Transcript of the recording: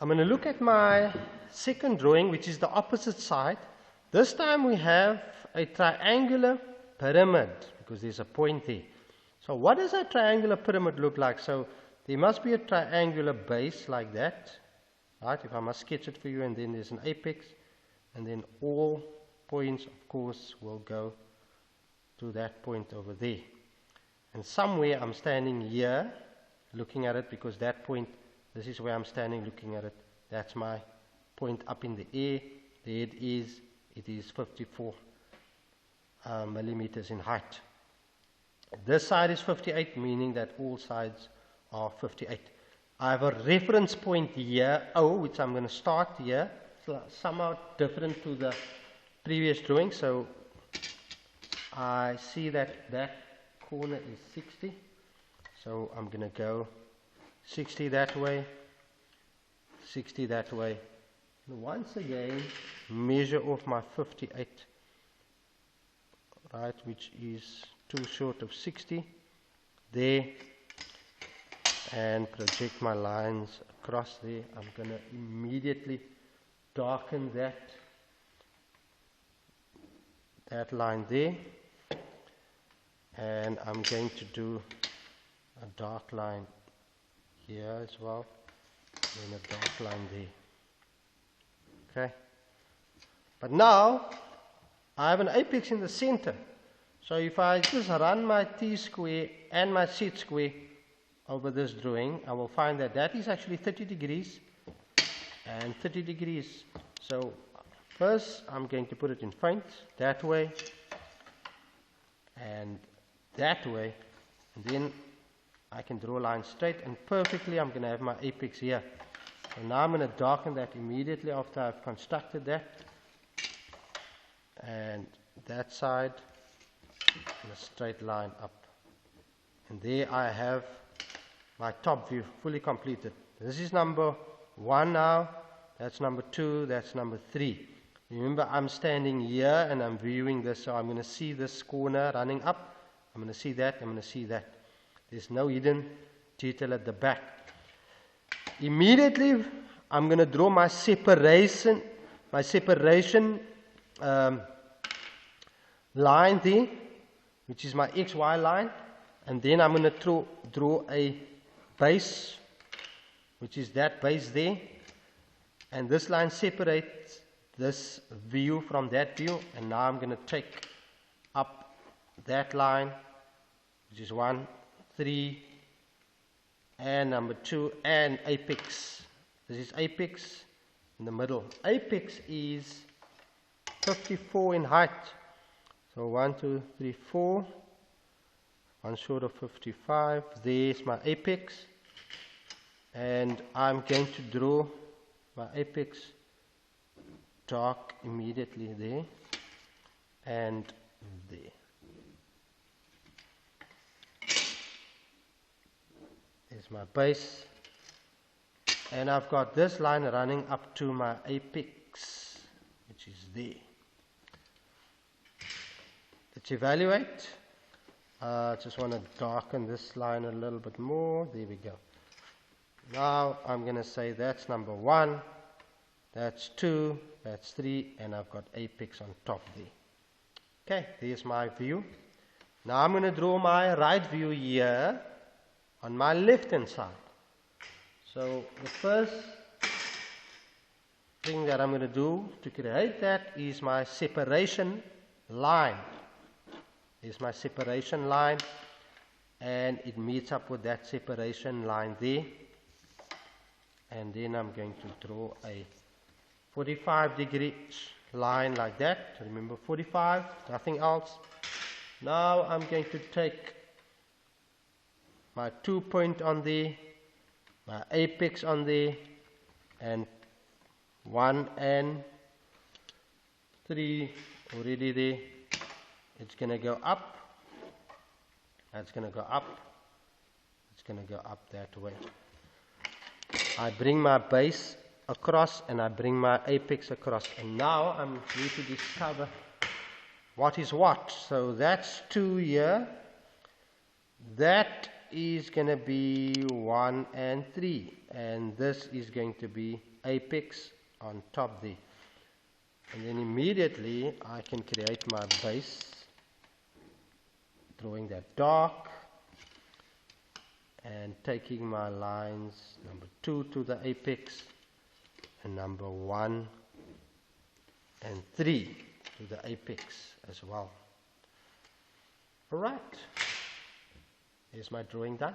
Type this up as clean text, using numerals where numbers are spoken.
I'm going to look at my second drawing, which is the opposite side. This time we have a triangular pyramid because there's a point there. So what does a triangular pyramid look like? So there must be a triangular base like that, right? If I must sketch it for you, and then there's an apex, and then all points, of course, will go to that point over there. And somewhere I'm standing here looking at it, because that point, this is where I'm standing looking at it. That's my point up in the air. There it is. It is 54 millimeters in height. This side is 58, meaning that all sides are 58. I have a reference point here, O, which I'm going to start here. It's somehow different to the previous drawing. So I see that that corner is 60. So I'm going to go 60 that way, 60 that way. And once again, measure off my 58, right, which is 2 short of 60 there, and project my lines across there. I'm going to immediately darken that line there, and I'm going to do a dark line here as well, and a dark line there. Okay, but now I have an apex in the center. So if I just run my t-square and my z-square over this drawing, I will find that that is actually 30 degrees and 30 degrees. So first I'm going to put it in faint, that way and that way, and then I can draw a line straight and perfectly. I'm going to have my apex here. So now I'm going to darken that immediately after I've constructed that, and that side in a straight line up, and there I have my top view fully completed. This is number 1 now, that's number 2, that's number 3. Remember, I'm standing here and I'm viewing this, so I'm going to see this corner running up, I'm going to see that, I'm going to see that. There's no hidden detail at the back. Immediately I'm going to draw my separation line there, which is my XY line, and then I'm going to draw a base, which is that base there, and this line separates this view from that view, and now I'm going to take up that line, which is 1, 3, and number 2, and apex. This is apex in the middle. Apex is 54 in height. So 1, 2, 3, 4, 1 short of 55. There's my apex, and I'm going to draw my apex dark immediately there and there. There's my base, and I've got this line running up to my apex, which is there. Let's evaluate. I just want to darken this line a little bit more. There we go. Now I'm going to say that's number 1, that's 2, that's 3, and I've got apex on top there. Okay, there's my view. Now I'm going to draw my right view here on my left hand side. So the first thing that I'm going to do to create that is my separation line. Here's my separation line, and it meets up with that separation line there, and then I'm going to draw a 45-degree line like that. Remember, 45, nothing else. Now I'm going to take my 2 point on there, my apex on there, and 1 and 3 already there. It's going to go up, that's going to go up, it's going to go up that way. I bring my base across and I bring my apex across, and now I need to discover what is what. So that's 2 here, that is going to be 1 and 3, and this is going to be apex on top there. And then immediately I can create my base, drawing that dark and taking my lines number 2 to the apex and number 1 and 3 to the apex as well. Alright, here's my drawing done.